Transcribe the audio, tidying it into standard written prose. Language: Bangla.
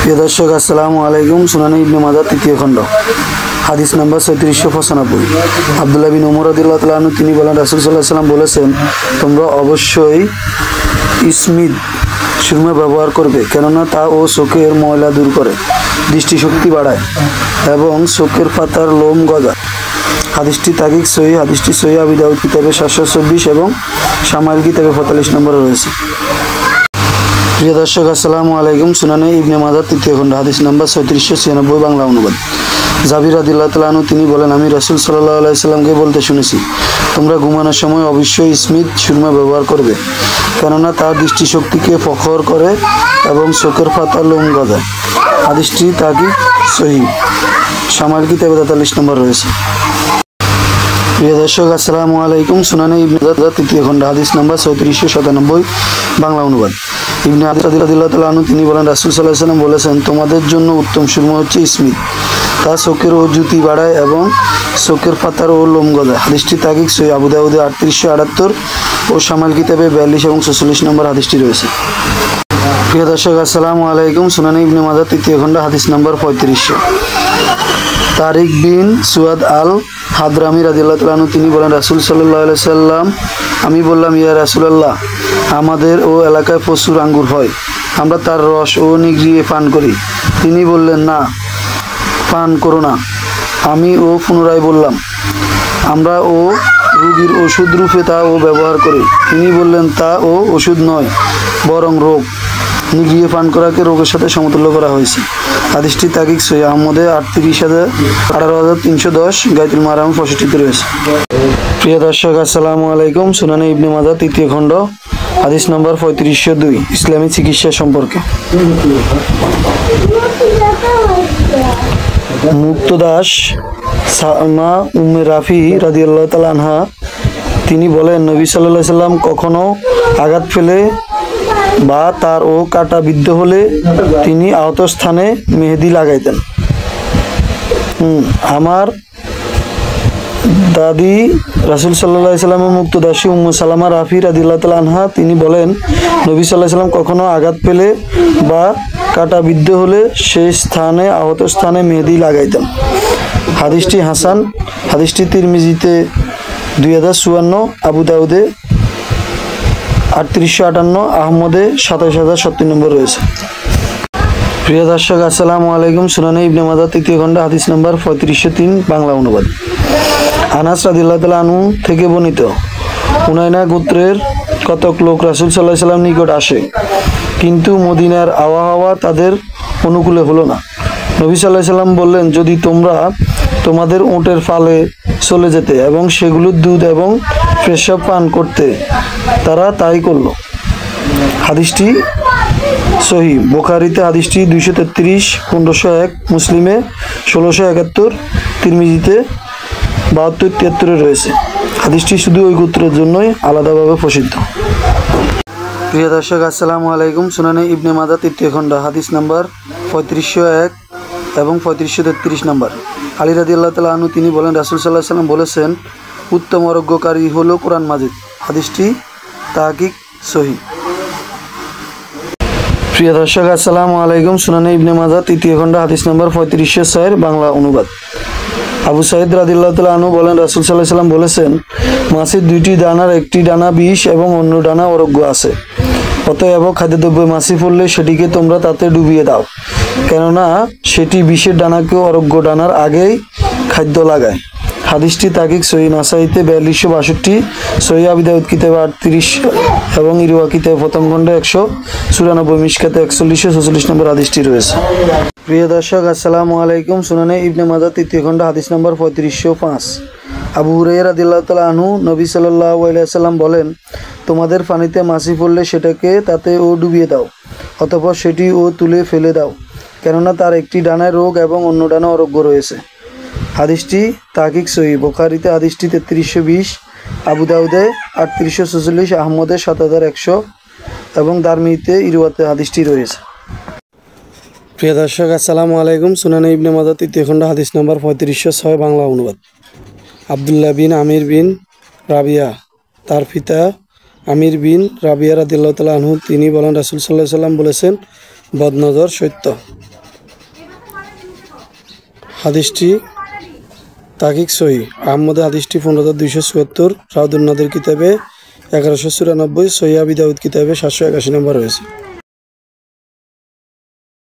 প্রিয় দর্শক, আসসালামু আলাইকুম। সুনানে ইবনে মাজাহ তৃতীয় খণ্ড, হাদিস নাম্বার 3795। আব্দুল্লাহ বিন উমর রাদিয়াল্লাহু তাআলা আনহু তিনি বলেন, রাসূল সাল্লাল্লাহু আলাইহি ওয়াসাল্লাম বলেছেন, তোমরা অবশ্যই ইসমিদ সুরমা ব্যবহার করবে, কেননা তা ও চোখের ময়লা দূর করে, দৃষ্টিশক্তি বাড়ায় এবং চোখের পাতার লোম গজায়। হাদিসটি তাকিক সহিহ। হাদিসটি সহিহ আবু দাউদ কিতাবে 724 এবং শামাইল কিতাবে 45 নম্বরে রয়েছে। প্রিয় দর্শক, আসসালামু আলাইকুম। সুনানে ইবনে মাজাহ তৃতীয় খণ্ড, হাদিস নাম্বার 3796, বাংলা অনুবাদ। জাবির রাদিয়াল্লাহু তাআলা আনহু তিনি বলেন, আমি রাসূল সাল্লাল্লাহু আলাইহি সাল্লামকে বলতে শুনেছি, তোমরা ঘুমানোর সময় অবশ্যই ইসমিদ সুরমা ব্যবহার করবে, কেননা তার দৃষ্টিশক্তিকে প্রখর করে এবং চোখের পাতার লোম গজায়। হাদিসটি তাকিক সহিহ, শামাইল কিতাবে 43 নম্বর রয়েছে। প্রিয় দর্শক, আসসালামু আলাইকুম। সুনানে ইবনে মাজাহ তৃতীয় খণ্ড, হাদিস নাম্বার 3797, বাংলা অনুবাদ। ইবনে আব্বাস রাদিয়াল্লাহু তাআলা আনহু তিনি বলেন, রাসূল সাল্লাল্লাহু আলাইহি ওয়াসাল্লাম বলেছেন, তোমাদের জন্য উত্তম সুরমা হচ্ছে ইসমিদ, তা চোখের ও জ্যোতি বাড়ায় এবং চোখের পাতার ও লোম গজায়। হাদিসটি তাকিক সহিহ, আবু দাউদে 3878 ও শামাইল কিতাবে 42 এবং 46 নম্বর হাদিসটি রয়েছে। প্রিয় দর্শক, আসসালামু আলাইকুম। সুনানে ইবনে মাজাহ তৃতীয় খণ্ড, হাদিস নাম্বার 3500। তারিক বিন সুয়াদ আল হাদরামি রাদিয়াল্লাহু তাআলা আনহু তিনি বলেন, রাসূল সাল্লাল্লাহু আলাইহি সাল্লাম, আমি বললাম, ইয়া রাসূলুল্লাহ, আমাদের ও এলাকায় প্রচুর আঙ্গুর হয়, আমরা তার রস ও নিগড়িয়ে পান করি। তিনি বললেন, না, পান করো না। আমি পুনরায় বললাম, আমরা রোগীর ওষুধ রূপে তা ব্যবহার করি। তিনি বললেন, তা ওষুধ নয়, বরং রোগ। নিগড়িয়ে পান করাকে রোগের সাথে সমতুল্য করা হয়েছে। হাদিসটি তাকিক সহিহ, আহমদে 18310, গায়তুল মারাম 65 রয়েছে। প্রিয় দর্শক, আসসালামু আলাইকুম। সুনানে ইবনে মাজাহ তৃতীয় খণ্ড, হাদিস নম্বর 3502, ইসলামী চিকিৎসা সম্পর্কে। মুক্তদাস সামা উম্মে রাফি রাদিয়াল্লাহু তাআলা আনহা তিনি বলেন, নবী সাল্লাল্লাহু আলাইহি সাল্লাম কখনো আঘাত ফেলে বা তার কাটা বিদ্ধ হলে তিনি আহত স্থানে মেহেদি লাগাইতেন। আমার দাদি রাসূল সাল্লাল্লাহু আলাইহি সাল্লামের মুক্তদাসী উম্মে সালামা রাফি রাদিয়াল্লাহু তাআলা আনহা তিনি বলেন, নবী সাল্লাল্লাহু আলাইহি সাল্লাম কখনো আঘাত পেলে বা কাটা বিদ্ধ হলে সেই স্থানে আহত স্থানে মেহেদি লাগাইতেন। হাদিসটি হাসান। হাদিসটি তিরমিজিতে 2054, আবু দাউদে 3858, আহমদে 27070 নম্বর রয়েছে। প্রিয় দর্শক, আসসালামু আলাইকুম। সুনানে ইবনে মাজাহ তৃতীয় খণ্ড, হাদিস নম্বর 3503, বাংলা অনুবাদ। আনাস রাদিয়াল্লাহু তাআলা আনহু থেকে বর্ণিত, উনায়না গোত্রের কতক লোক রাসূল সাল্লাল্লাহু আলাইহি সাল্লাম নিকট আসে, কিন্তু মদিনার আবহাওয়া তাদের অনুকূলে হলো না। নবী সাল্লাল্লাহু আলাইহি সাল্লাম বললেন, যদি তোমরা তোমাদের উটের ফালে চলে যেতে এবং সেগুলোর দুধ এবং পেশাব পান করতে, তারা তাই করল। হাদিসটি সহিহ। বুখারীতে হাদিসটি 233, 1501, মুসলিমে 1671, তিরমিজিতে 7273 রয়েছে। হাদিসটি শুধু ওই গোত্রের জন্যই আলাদাভাবে প্রসিদ্ধ। প্রিয় দর্শক, আসসালামু আলাইকুম। সুনানে ইবনে মাজাহ তৃতীয় খণ্ড, হাদিস নাম্বার 3501 এবং 3533 নম্বর। আলী রাদিয়াল্লাহু তাআলা আনহু তিনি বলেন, রাসূল সাল্লাল্লাহু আলাইহি সাল্লাম বলেছেন, উত্তম আরোগ্যকারী হলো কোরআন মাজিদ। হাদিসটি তাহকিক সহিহ। প্রিয় দর্শক, আসসালামু আলাইকুম। সুনানে ইবনে মাজাহ তৃতীয় খণ্ড, হাদিস নম্বর 3504, বাংলা অনুবাদ। আবু সাঈদ রাদিয়াল্লাহু তাআলা আনহু বলেন, রাসূল সাল্লাল্লাহু আলাইহি সাল্লাম বলেছেন, মাছির দুইটি ডানার একটি ডানা বিষ এবং অন্য ডানা আরোগ্য আছে। অতএব খাদ্যদ্রব্যে মাছি পড়লে সেটিকে তোমরা তাতে ডুবিয়ে দাও, কেননা সেটি বিষের ডানাকেও আরোগ্য ডানার আগেই খাদ্য লাগায়। হাদিসটি তাকিক সহিহ। নাসাইতে 4262, সহিহ আবু দাউদ কিতাবে 38 এবং ইরওয়া কিতাবে প্রথম খণ্ডে 194, মিশকাতে 4146 নম্বর হাদিসটি রয়েছে। প্রিয় দর্শক, আসসালামু আলাইকুম। সুনানে ইবনে মাজাহ তৃতীয় খণ্ড, হাদিস নম্বর 3505। আবু হুরায়রা রাদিয়াল্লাহু তাআলা আনহু নবী সাল্লাল্লাহু আলাইহি ওয়াসাল্লাম বলেন, তোমাদের পানিতে মাছি পড়লে সেটাকে তাতে ডুবিয়ে দাও, অতঃপর সেটি তুলে ফেলে দাও, কেননা তার একটি ডানায় রোগ এবং অন্য ডানা আরোগ্য রয়েছে। হাদিসটি তাহকিক সহিহ। বুখারীতে হাদিসটি 3320, আবু দাউদে 3846, আহমদে 7100 এবং দারমিতে ইরওয়াতে হাদিসটি রয়েছে। প্রিয় দর্শক, আসসালামু আলাইকুম। সুনানে ইবনে মাজাহ তৃতীয় খণ্ড, হাদিস নম্বর 3506, বাংলা অনুবাদ। আব্দুল্লাহ বিন আমির বিন রাবিয়া তার পিতা আমির বিন রাবিয়া রাদিয়াল্লাহু তাআলা আনহু তিনি বলেন, রাসূল সাল্লাল্লাহু আলাইহি সাল্লাম বলেছেন, বদনজর সত্য। হাদিসটি তাকিক সহি। আহমদের হাদিসটি 15,274, রাউদুন নাদের কিতাবে 1194, সহিহ আবি দাউদ কিতাবে 781 নম্বর রয়েছে।